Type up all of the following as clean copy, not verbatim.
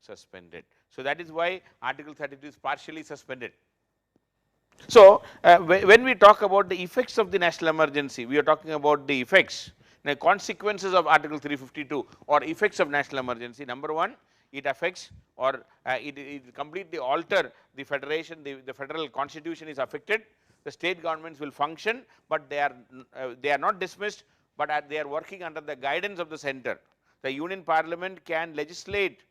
suspended. So, that is why Article 32 is partially suspended. So, when we talk about the effects of the national emergency, we are talking about the effects, the consequences of Article 352 or effects of national emergency. Number one, it affects or it completely alter the federation, the federal constitution is affected, the state governments will function, but they are not dismissed, but they are working under the guidance of the center. The union parliament can legislate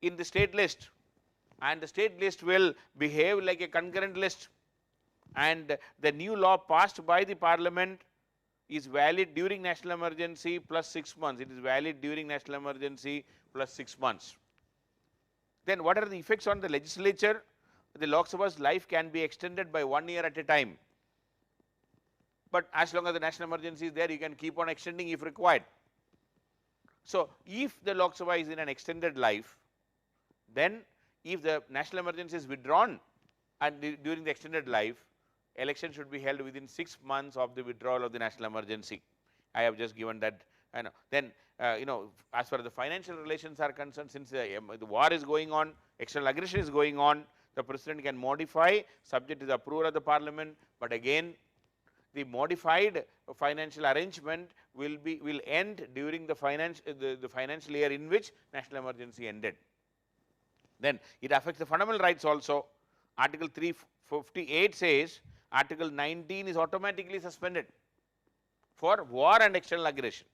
in the state list, and the state list will behave like a concurrent list, and the new law passed by the parliament is valid during national emergency plus 6 months. It is valid during national emergency plus 6 months. Then what are the effects on the legislature? The Lok Sabha's life can be extended by 1 year at a time, but as long as the national emergency is there, you can keep on extending if required. So, if the Lok Sabha is in an extended life, then if the national emergency is withdrawn and during the extended life, election should be held within 6 months of the withdrawal of the national emergency. I have just given that. Then as far as the financial relations are concerned, since the war is going on, external aggression is going on, the president can modify subject to the approval of the parliament, but again the modified financial arrangement will end during the financial year in which national emergency ended. Then it affects the fundamental rights also. Article 358 says Article 19 is automatically suspended for war and external aggression.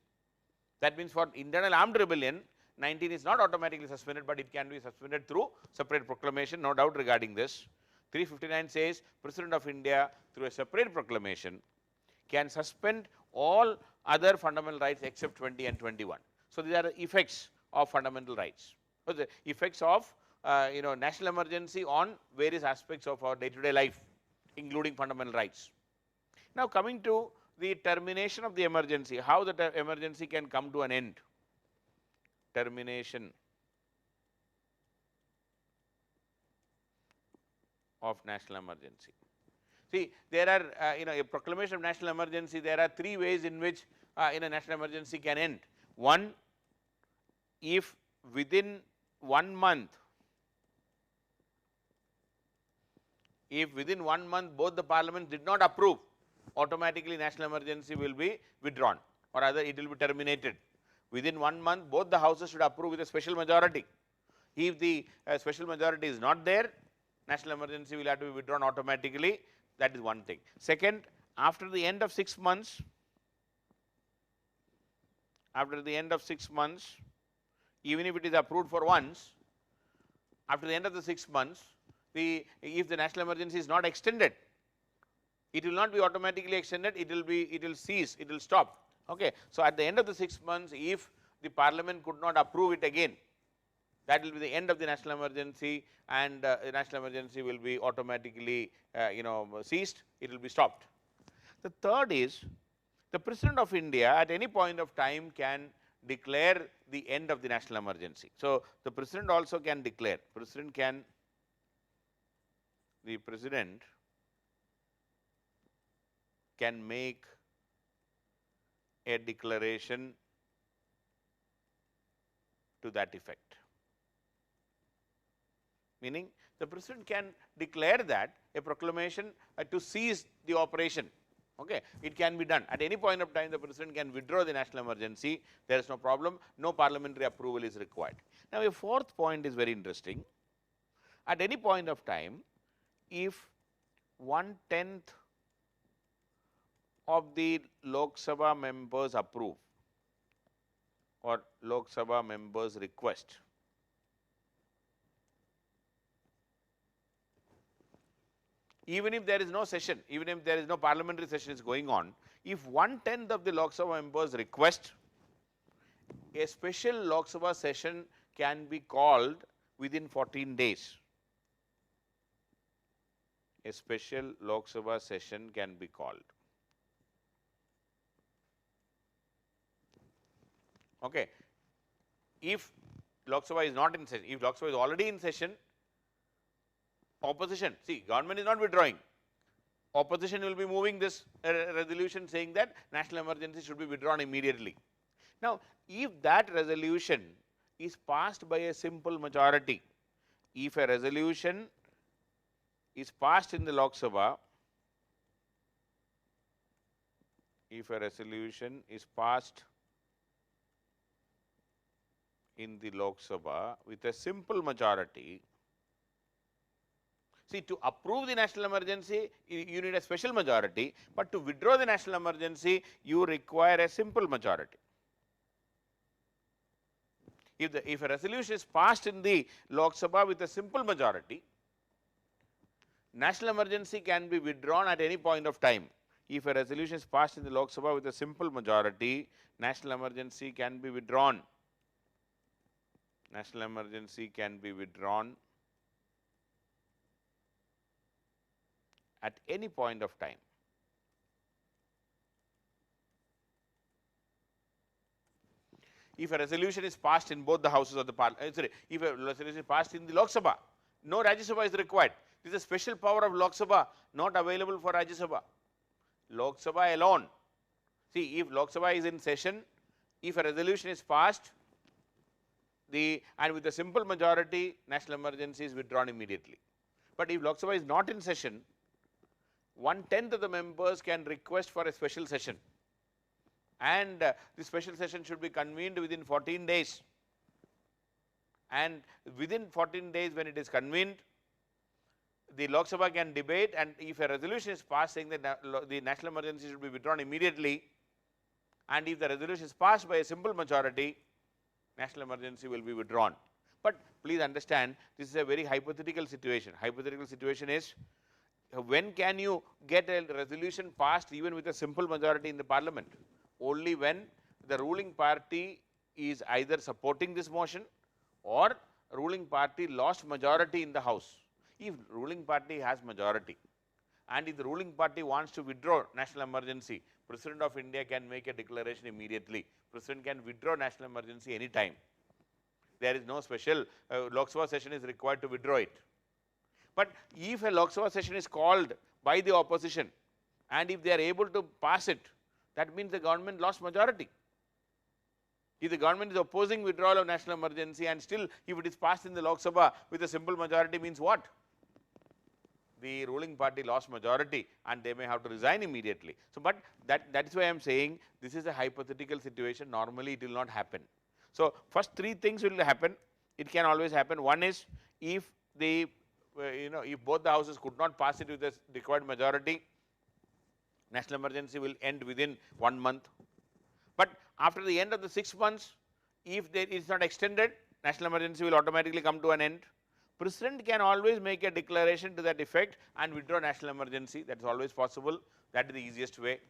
That means for internal armed rebellion, 19 is not automatically suspended, but it can be suspended through separate proclamation, no doubt regarding this. 359 says President of India through a separate proclamation can suspend all other fundamental rights except 20 and 21. So, these are the effects of fundamental rights. So, the effects of national emergency on various aspects of our day-to-day life, including fundamental rights. Now, coming to the termination of the emergency, how the emergency can come to an end. Termination of national emergency. See, there are a proclamation of national emergency, there are 3 ways in which national emergency can end. One, if within 1 month, both the parliaments did not approve, automatically national emergency will be withdrawn, or rather it will be terminated. Within 1 month, both the houses should approve with a special majority. If the special majority is not there, national emergency will have to be withdrawn automatically. That is one thing. Second, after the end of 6 months, even if it is approved for once, after the end of the 6 months, if the national emergency is not extended, it will not be automatically extended, it will cease, it will stop. Okay. So, at the end of the 6 months, if the parliament could not approve it again, that will be the end of the national emergency, and the national emergency will be automatically ceased, it will be stopped. The third is the President of India at any point of time can declare the end of the national emergency. So, the President also can declare, the President can make a declaration to that effect. Meaning, the President can declare that a proclamation to cease the operation. Okay. It can be done at any point of time. The President can withdraw the national emergency, there is no problem, no parliamentary approval is required. Now, a fourth point is very interesting. At any point of time, if 1/10 of the Lok Sabha members approve or Lok Sabha members request, even if there is no session, even if there is no parliamentary session is going on, if 1/10 of the Lok Sabha members request, a special Lok Sabha session can be called within 14 days. A special Lok Sabha session can be called. Okay. If Lok Sabha is not in session, if Lok Sabha is already in session, opposition, see, government is not withdrawing, opposition will be moving this resolution saying that national emergency should be withdrawn immediately. Now, if that resolution is passed by a simple majority. If a resolution is passed in the Lok Sabha, if a resolution is passed in the Lok Sabha with a simple majority, see, to approve the national emergency, you need a special majority, but to withdraw the national emergency, you require a simple majority. If a resolution is passed in the Lok Sabha with a simple majority, national emergency can be withdrawn at any point of time. If a resolution is passed in the Lok Sabha with a simple majority, national emergency can be withdrawn. National emergency can be withdrawn at any point of time. If a resolution is passed in both the houses of the parliament, if a resolution is passed in the Lok Sabha, no Rajya Sabha is required. This is a special power of Lok Sabha, not available for Rajya Sabha. Lok Sabha alone. See, if Lok Sabha is in session, if a resolution is passed, and with a simple majority, national emergency is withdrawn immediately. But if Lok Sabha is not in session, 1/10 of the members can request for a special session, and the special session should be convened within 14 days. And within 14 days, when it is convened, the Lok Sabha can debate, and if a resolution is passed saying that the national emergency should be withdrawn immediately, and if the resolution is passed by a simple majority, national emergency will be withdrawn. But please understand, this is a very hypothetical situation. Hypothetical situation is, when can you get a resolution passed even with a simple majority in the parliament? Only when the ruling party is either supporting this motion or ruling party lost majority in the house. If ruling party has majority and if the ruling party wants to withdraw national emergency, President of India can make a declaration immediately. President can withdraw national emergency any time. There is no special Lok Sabha session is required to withdraw it. But if a Lok Sabha session is called by the opposition and if they are able to pass it, that means the government lost majority. If the government is opposing withdrawal of national emergency and still if it is passed in the Lok Sabha with a simple majority, means what? The ruling party lost majority and they may have to resign immediately. So, but that is why I am saying this is a hypothetical situation. Normally it will not happen. So, first three things will happen. It can always happen. One is if the if both the houses could not pass it with the required majority, national emergency will end within 1 month. But after the end of the 6 months, if it is not extended, national emergency will automatically come to an end. President can always make a declaration to that effect and withdraw national emergency. That is always possible. That is the easiest way.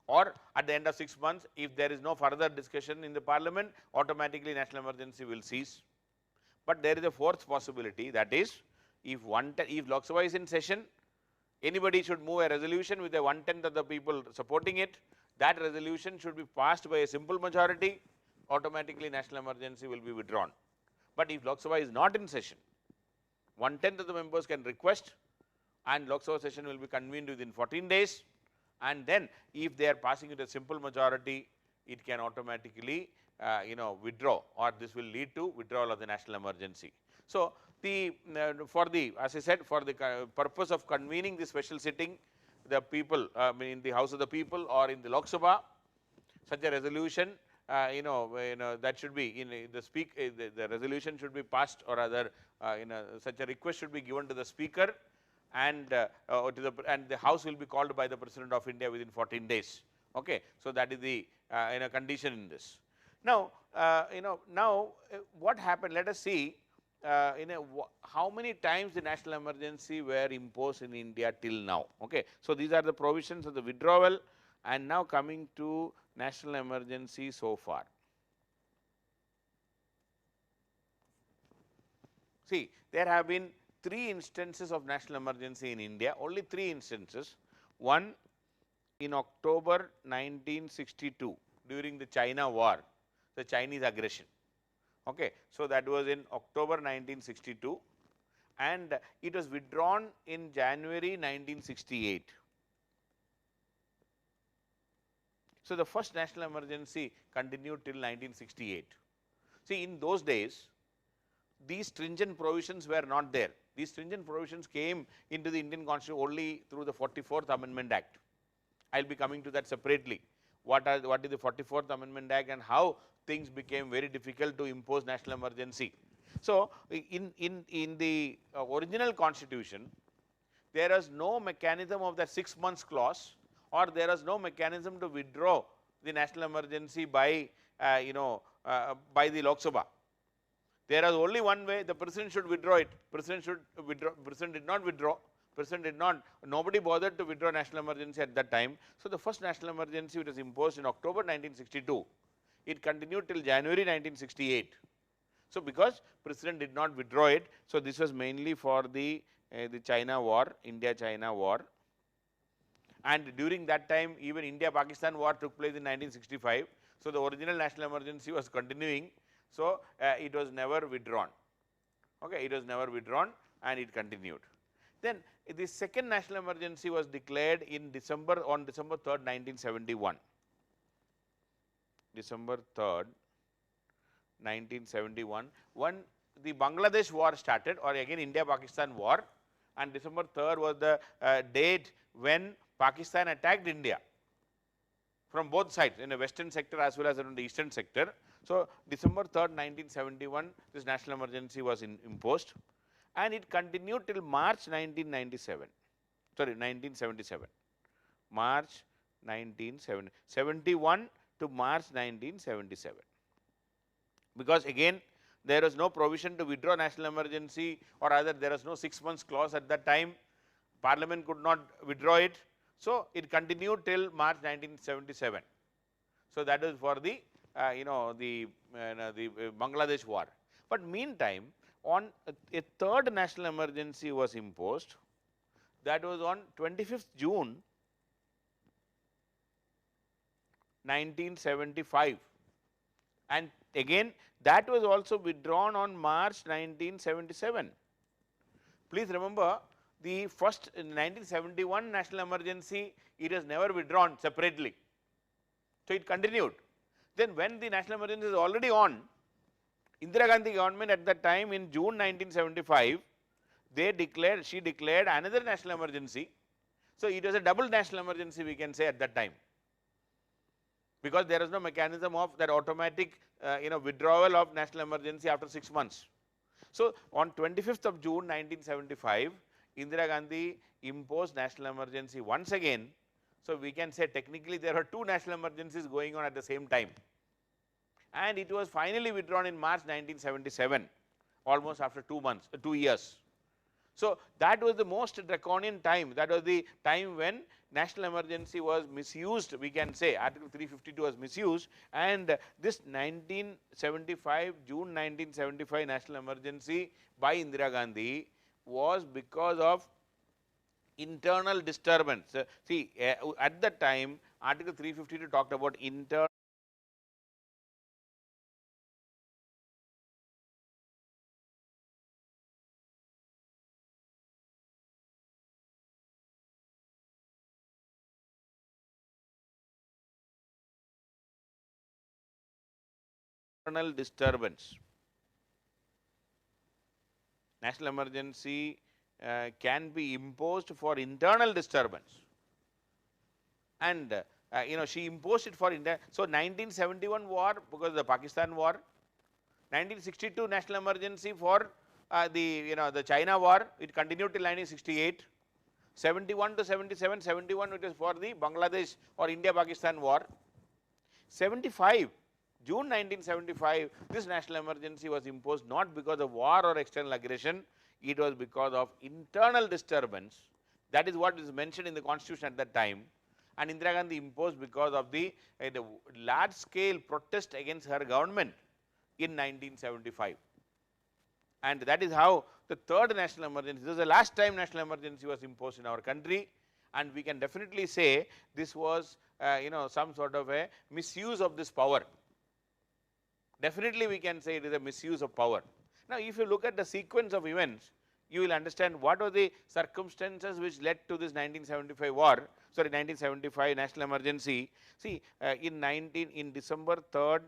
Or at the end of 6 months, if there is no further discussion in the parliament, automatically national emergency will cease. But there is a fourth possibility, that is, if Lok Sabha is in session, anybody should move a resolution with a 1/10 of the people supporting it. That resolution should be passed by a simple majority. Automatically national emergency will be withdrawn. But if Lok Sabha is not in session, 1/10 of the members can request and Lok Sabha session will be convened within 14 days. And then if they are passing it a simple majority, it can automatically withdraw, or this will lead to withdrawal of the national emergency. So, as I said, for the purpose of convening the special sitting, the people in the House of the People or in the Lok Sabha, such a resolution that should be in the resolution should be passed, or rather such a request should be given to the speaker, and the House will be called by the President of India within 14 days. Okay, so that is the condition in this. Now, what happened? Let us see how many times the national emergency were imposed in India till now. Okay, so these are the provisions of the withdrawal, and now coming to national emergency so far. See, there have been 3 instances of national emergency in India, only 3 instances. One in October 1962 during the China war, the Chinese aggression. Okay, so that was in October 1962 and it was withdrawn in January 1968. So, the first national emergency continued till 1968. See, in those days, these stringent provisions were not there. These stringent provisions came into the Indian Constitution only through the 44th Amendment Act. I will be coming to that separately. What is the 44th Amendment Act and how things became very difficult to impose national emergency. So, in the original Constitution, there is no mechanism of the 6 months clause, or there is no mechanism to withdraw the national emergency by by the Lok Sabha. There is only one way: the president should withdraw it. President should withdraw. President did not withdraw. President did not. Nobody bothered to withdraw national emergency at that time. So the first national emergency was imposed in October 1962. It continued till January 1968. So because president did not withdraw it, so this was mainly for the China war, India-China war. And during that time, even India-Pakistan war took place in 1965. So the original national emergency was continuing. So it was never withdrawn. Okay, it was never withdrawn and it continued. Then the second national emergency was declared in December 3rd, 1971. December 3rd, 1971, when the Bangladesh war started, or again India-Pakistan war, and December 3rd was the date when Pakistan attacked India from both sides, in the western sector as well as in the eastern sector. So December 3rd, 1971, this national emergency was imposed, and it continued till March 1997. Sorry, 1977. March 1971 to March 1977. Because again, there was no provision to withdraw national emergency, or rather there was no 6 months clause at that time. Parliament could not withdraw it. So it continued till March 1977. So that is for the Bangladesh war. But meantime, on a third national emergency was imposed. That was on 25th June 1975, and again that was also withdrawn on March 1977. Please remember, the first 1971 national emergency, it was never withdrawn separately. So it continued. Then when the national emergency is already on, Indira Gandhi government at that time in June 1975, she declared another national emergency. So it was a double national emergency, we can say, at that time, because there is no mechanism of that automatic withdrawal of national emergency after 6 months. So on 25th of June 1975, Indira Gandhi imposed national emergency once again. So we can say technically there are two national emergencies going on at the same time, and it was finally withdrawn in March 1977, almost after 2 months, 2 years. So that was the most draconian time. That was the time when national emergency was misused, we can say. Article 352 was misused, and this 1975, June 1975 national emergency by Indira Gandhi was because of internal disturbance. See, at that time, Article 352 talked about internal disturbance. National emergency can be imposed for internal disturbance, and she imposed it for India. So 1971 war because of the Pakistan war, 1962 national emergency for the China war, it continued till 1968. 71 to 77, 71 it is for the Bangladesh or India-Pakistan war. 75, June 1975, this national emergency was imposed not because of war or external aggression, it was because of internal disturbance. That is what is mentioned in the constitution at that time, and Indira Gandhi imposed because of the large scale protest against her government in 1975. And that is how the third national emergency, this is the last time national emergency was imposed in our country, and we can definitely say this was some sort of a misuse of this power. Definitely we can say it is a misuse of power. Now if you look at the sequence of events, you will understand what were the circumstances which led to this 1975 national emergency. See, in December 3rd,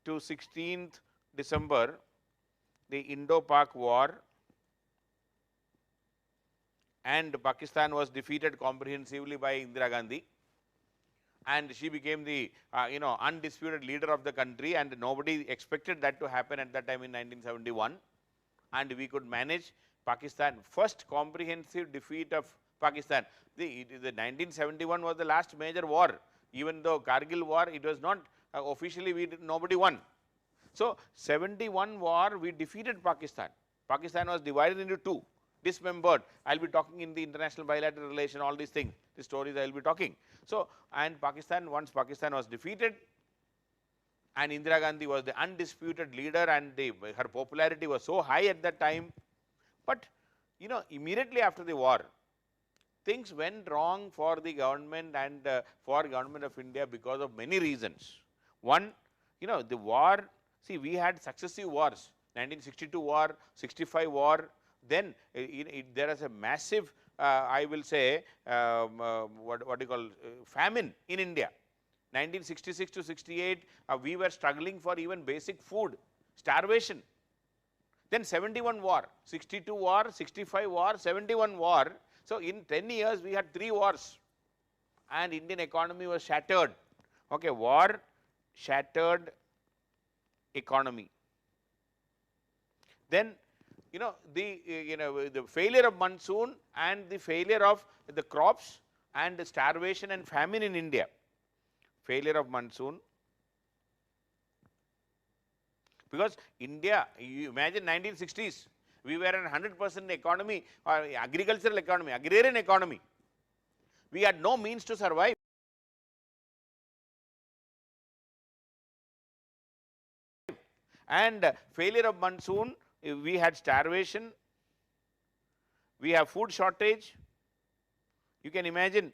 to 16th December, the Indo-Pak war, and Pakistan was defeated comprehensively by Indira Gandhi, and she became the undisputed leader of the country, and nobody expected that to happen at that time in 1971, and we could manage Pakistan. First comprehensive defeat of Pakistan. The 1971 was the last major war. Even though Kargil war, it was not officially, nobody won. So 71 war, we defeated Pakistan. Pakistan was divided into two, dismembered. I'll be talking in the international bilateral relation, all these things, the stories I'll be talking. So, and Pakistan, once Pakistan was defeated, and Indira Gandhi was the undisputed leader, and her popularity was so high at that time. But, immediately after the war, things went wrong for the government and for government of India because of many reasons. One, the war, see, we had successive wars, 1962 war, 65 war, then there is a massive, I will say, what do you call, famine in India. 1966 to 68, we were struggling for even basic food, starvation. Then 71 war, 62 war, 65 war, 71 war. So in 10 years, we had 3 wars, and Indian economy was shattered. Okay, war, shattered economy. Then, the failure of monsoon and the failure of the crops and the starvation and famine in India. Failure of monsoon. Because India, you imagine 1960s, we were in 100% economy, or agricultural economy, agrarian economy. We had no means to survive. And failure of monsoon, we had starvation, we have food shortage. You can imagine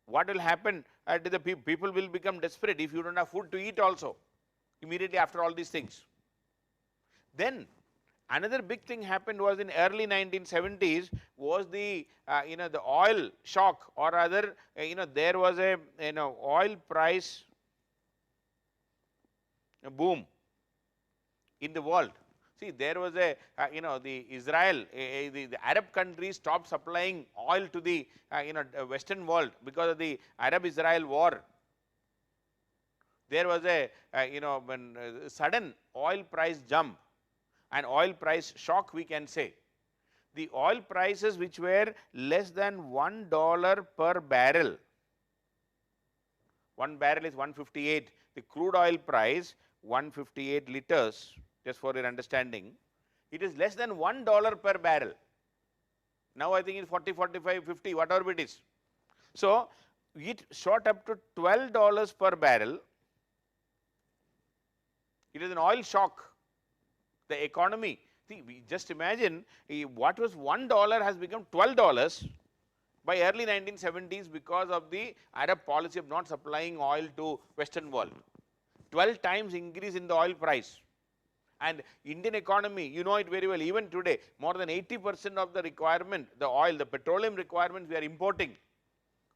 what will happen. The people will become desperate if you don't have food to eat also, immediately after all these things. Then another big thing happened was in early 1970s was the the oil shock, or rather there was a oil price boom in the world. See, there was a the Israel, the Arab countries stopped supplying oil to the Western world because of the Arab-Israel war. There was a sudden oil price jump and oil price shock, we can say. The oil prices which were less than $1 per barrel, 1 barrel is 158, the crude oil price 158 liters, just for your understanding, it is less than $1 per barrel. Now I think it's 40, 45, 50, whatever it is. So it shot up to $12 per barrel. It is an oil shock. The economy, see, just imagine what was $1 has become $12 by early 1970s because of the Arab policy of not supplying oil to Western world. 12 times increase in the oil price. And Indian economy, you know it very well, even today, more than 80% of the requirement, the oil, the petroleum requirements we are importing.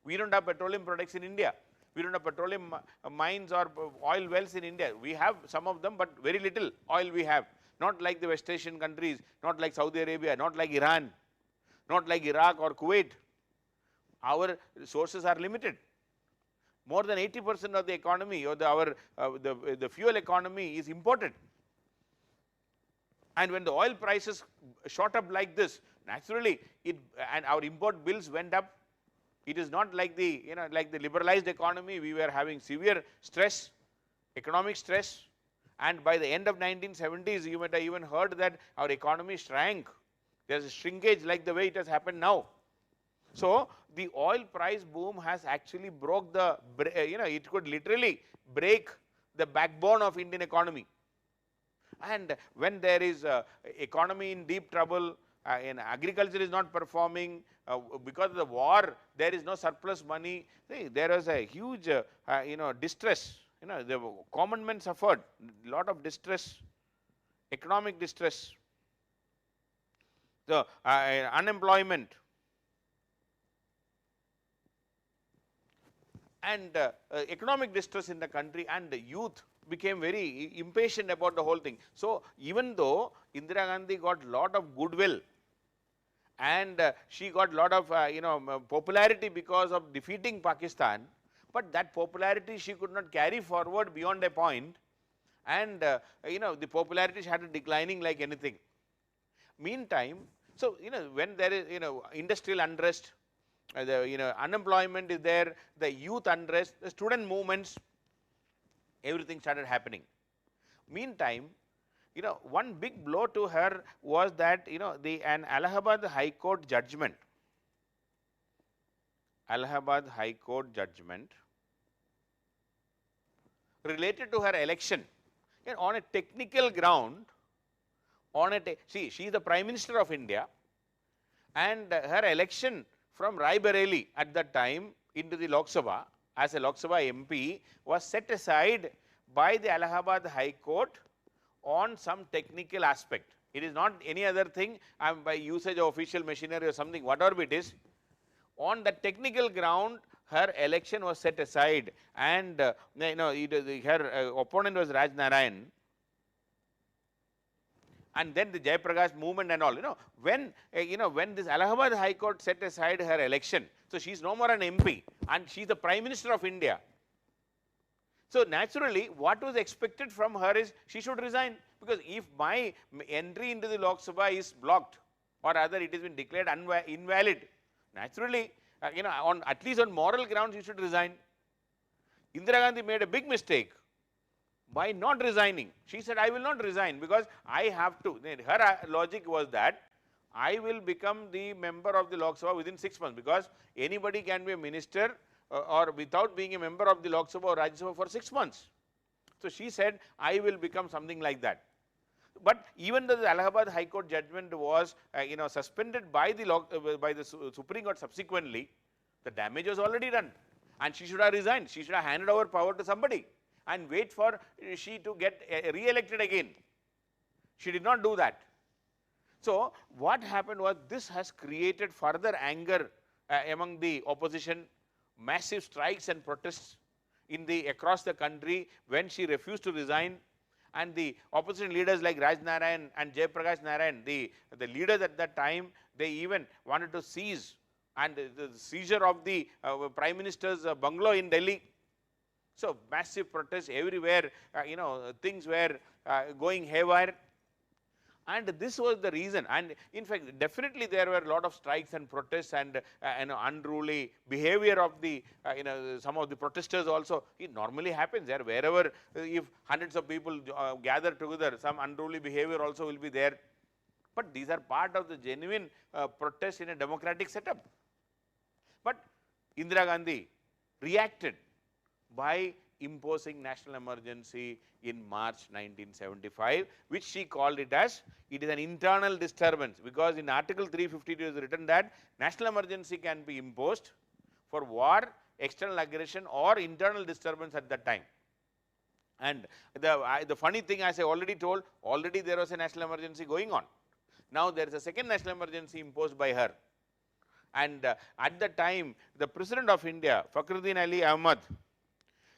We don't have petroleum products in India. We don't have petroleum mines or oil wells in India. We have some of them, but very little oil we have. Not like the West Asian countries, not like Saudi Arabia, not like Iran, not like Iraq or Kuwait. Our resources are limited. More than 80% of the economy or the fuel economy is imported. And when the oil prices shot up like this, naturally and our import bills went up. It is not like the like the liberalized economy. We were having severe stress, economic stress, and by the end of 1970s, you might have even heard that our economy shrank. There's a shrinkage like the way it has happened now. So the oil price boom has actually broke the it could literally break the backbone of Indian economy. And when there is economy in deep trouble, and agriculture is not performing because of the war, there is no surplus money. See, there was a huge distress. The common men suffered a lot of distress, economic distress. The unemployment and economic distress in the country, and the youth became very impatient about the whole thing. So, even though Indira Gandhi got lot of goodwill and she got lot of popularity because of defeating Pakistan, but that popularity she could not carry forward beyond a point, and the popularity started declining like anything. Meantime, so when there is industrial unrest, the unemployment is there, the youth unrest, the student movements, everything started happening. Meantime, one big blow to her was that an Allahabad High Court judgment related to her election, on a technical ground, see, she is the Prime Minister of India, and her election from Rai Bareli at that time into the Lok Sabha as a Lok Sabha MP was set aside by the Allahabad High Court on some technical aspect. It is not any other thing by usage of official machinery or something, whatever it is. On the technical ground, her election was set aside, and her opponent was Raj Narayan. And then the Jayaprakash movement and all, when this Allahabad High Court set aside her election, so she is no more an MP and she is the Prime Minister of India. So naturally, what was expected from her is she should resign, because if my entry into the Lok Sabha is blocked or rather it has been declared invalid, naturally, at least on moral grounds, you should resign. Indira Gandhi made a big mistake by not resigning. She said, I will not resign because I have to. Her logic was that I will become the member of the Lok Sabha within 6 months, because anybody can be a minister or without being a member of the Lok Sabha or Rajya Sabha for 6 months. So she said, I will become something like that. But even though the Allahabad High Court judgment was suspended by the Supreme Court subsequently, the damage was already done, and she should have resigned. She should have handed over power to somebody and wait for she to get re-elected again. She did not do that. So what happened was, this has created further anger among the opposition, massive strikes and protests across the country when she refused to resign. And the opposition leaders like Raj Narayan and Jayaprakash Narayan, the leaders at that time, they even wanted to seize, and the seizure of the Prime Minister's bungalow in Delhi. So massive protests everywhere, things were going haywire. And this was the reason. And in fact, definitely there were a lot of strikes and protests and unruly behavior of the some of the protesters also. It normally happens there, wherever if hundreds of people gather together, some unruly behavior also will be there. But these are part of the genuine protest in a democratic setup. But Indira Gandhi reacted by imposing national emergency in March 1975, which she called it as, it is an internal disturbance, because in Article 352 is written that national emergency can be imposed for war, external aggression or internal disturbance at that time. And the funny thing, as I already told, already there was a national emergency going on. Now there is a second national emergency imposed by her. And at the time, the President of India, Fakhruddin Ali Ahmad,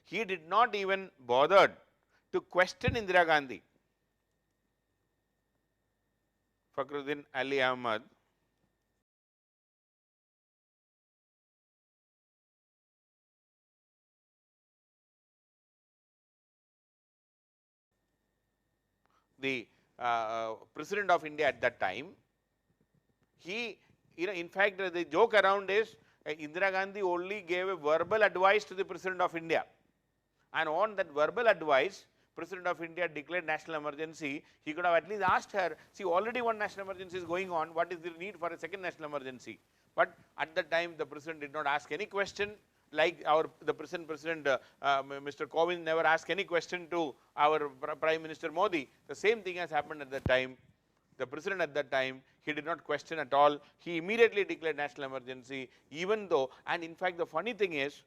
he did not even bother to question Indira Gandhi. Fakhruddin Ali Ahmad the President of India at that time, he, in fact, the joke around is Indira Gandhi only gave a verbal advice to the President of India. And on that verbal advice, President of India declared national emergency. He could have at least asked her, see, already one national emergency is going on, what is the need for a second national emergency? But at that time, the President did not ask any question, like the present President, Mr. Kovind, never asked any question to our Prime Minister Modi. The same thing has happened at that time. The President at that time, he did not question at all. He immediately declared national emergency, even though, and in fact, the funny thing is,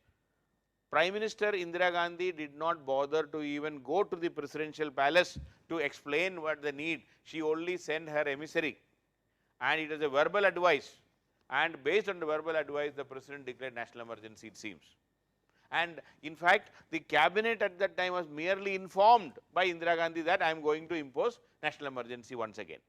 Prime Minister Indira Gandhi did not bother to even go to the presidential palace to explain what the need. She only sent her emissary, and it was a verbal advice. And based on the verbal advice, the President declared national emergency, it seems. And in fact, the cabinet at that time was merely informed by Indira Gandhi that I am going to impose national emergency once again.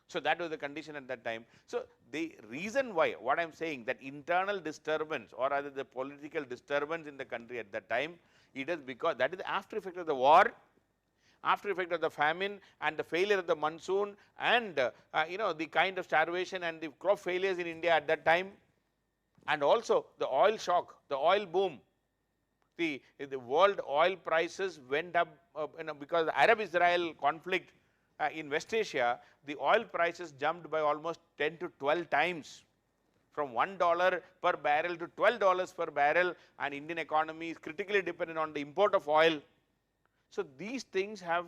So that was the condition at that time. So the reason why, what I am saying, that internal disturbance or rather the political disturbance in the country at that time, it is because that is the after effect of the war, after effect of the famine and the failure of the monsoon and the kind of starvation and the crop failures in India at that time, and also the oil shock, the oil boom. The world oil prices went up because the Arab-Israel conflict in West Asia, the oil prices jumped by almost 10 to 12 times, from $1 per barrel to $12 per barrel, and Indian economy is critically dependent on the import of oil. So these things have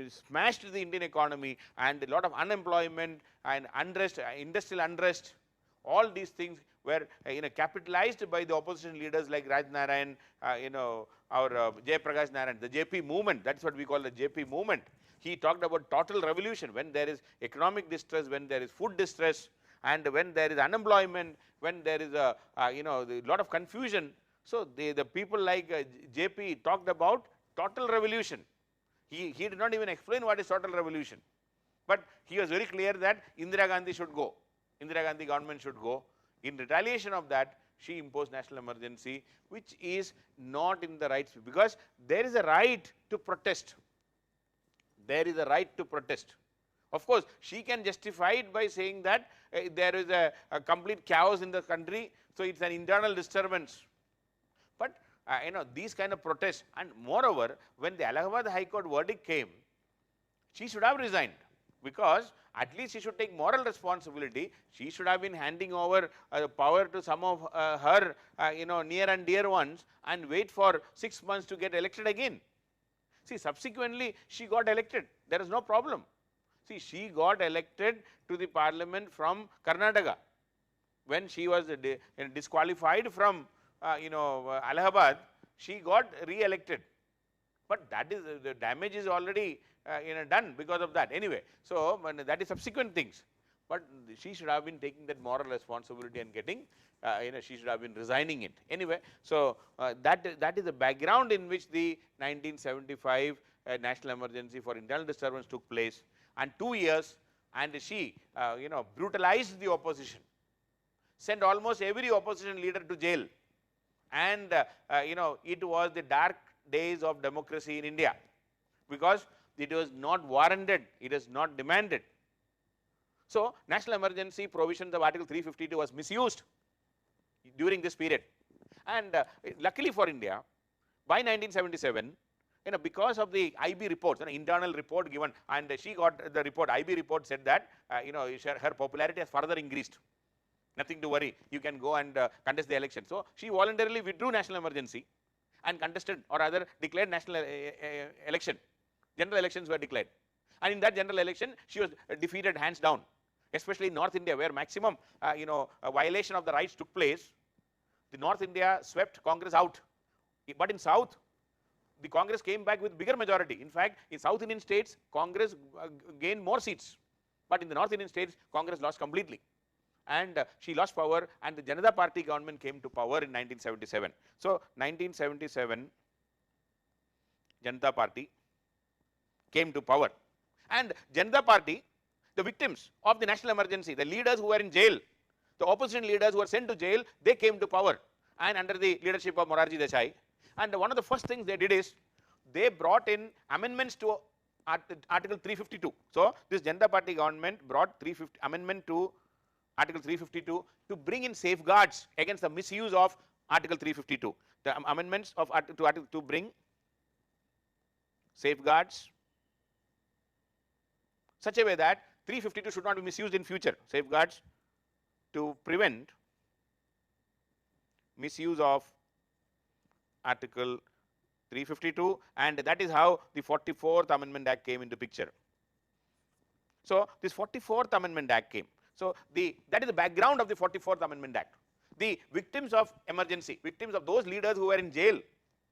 smashed the Indian economy, and a lot of unemployment and unrest, industrial unrest, all these things were capitalized by the opposition leaders like Raj Narayan, our Jay Prakash Narayan, the JP movement. That's what we call the JP movement. He talked about total revolution when there is economic distress, when there is food distress, and when there is unemployment, when there is a lot of confusion. So the people like JP talked about total revolution. He did not even explain what is total revolution, but he was very clear that Indira Gandhi should go. Indira Gandhi government should go. In retaliation of that, she imposed national emergency, which is not in the right spirit, because there is a right to protest. There is a right to protest. Of course, she can justify it by saying that there is a complete chaos in the country, so it's an internal disturbance. But these kind of protests, and moreover, when the Allahabad High Court verdict came, she should have resigned, because at least she should take moral responsibility. She should have been handing over power to some of her near and dear ones and wait for 6 months to get elected again. See, subsequently she got elected, there is no problem. See, she got elected to the parliament from Karnataka when she was disqualified from Allahabad. She got re-elected, but that is the damage is already done because of that. Anyway, so that is subsequent things, but she should have been taking that moral responsibility and getting she should have been resigning it. Anyway, so that is the background in which the 1975 national emergency for internal disturbance took place, and 2 years, and she brutalized the opposition, sent almost every opposition leader to jail, and it was the dark days of democracy in India, because it was not warranted, it is not demanded. So national emergency provisions of Article 352 was misused during this period, and luckily for India, by 1977, because of the IB reports, an internal report given, and she got the report, IB report said that her popularity has further increased. Nothing to worry, you can go and contest the election. So she voluntarily withdrew national emergency and contested, or rather declared national election. General elections were declared, and in that general election she was defeated hands down, especially in North India, where maximum a violation of the rights took place. The North India swept Congress out, but in South the Congress came back with bigger majority. In fact, in South Indian states Congress gained more seats, but in the North Indian states Congress lost completely, and she lost power, and the Janata Party government came to power in 1977. So 1977 Janata Party came to power, and Janata Party, the victims of the national emergency, the leaders who were in jail, the opposition leaders who were sent to jail, they came to power, and under the leadership of Morarji Desai. And one of the first things they did is they brought in amendments to Article 352. So this Janata Party government brought amendment to Article 352 to bring in safeguards against the misuse of Article 352. The amendments of to bring safeguards such a way that 352 should not be misused in future. Safeguards to prevent misuse of Article 352, and that is how the 44th Amendment Act came into picture. So this 44th Amendment Act came. So that is the background of the 44th Amendment Act. The victims of emergency, victims of those leaders who were in jail,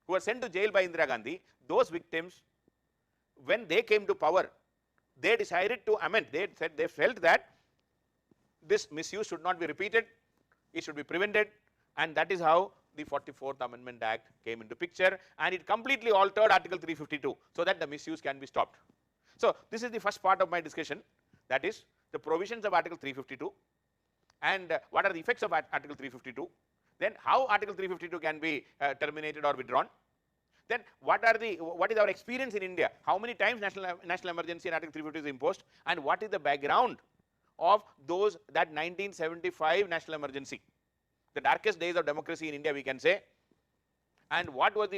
who were sent to jail by Indira Gandhi, those victims, when they came to power, they decided to amend. They said they felt that this misuse should not be repeated, it should be prevented, and that is how the 44th Amendment Act came into picture, and it completely altered Article 352 so that the misuse can be stopped. So, this is the first part of my discussion, that is the provisions of Article 352 and what are the effects of Article 352, then how Article 352 can be terminated or withdrawn. Then what is our experience in India, how many times national emergency and Article 352 is imposed, and what is the background of that 1975 national emergency, the darkest days of democracy in India, we can say, and what led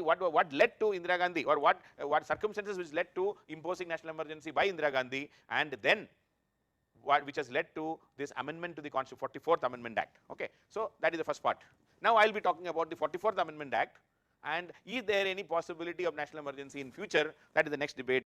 to Indira Gandhi, or what circumstances which led to imposing national emergency by Indira Gandhi, and then which has led to this amendment to the 44th Amendment Act. Okay. So, that is the first part. Now, I will be talking about the 44th Amendment Act, and is there any possibility of national emergency in future? That is the next debate.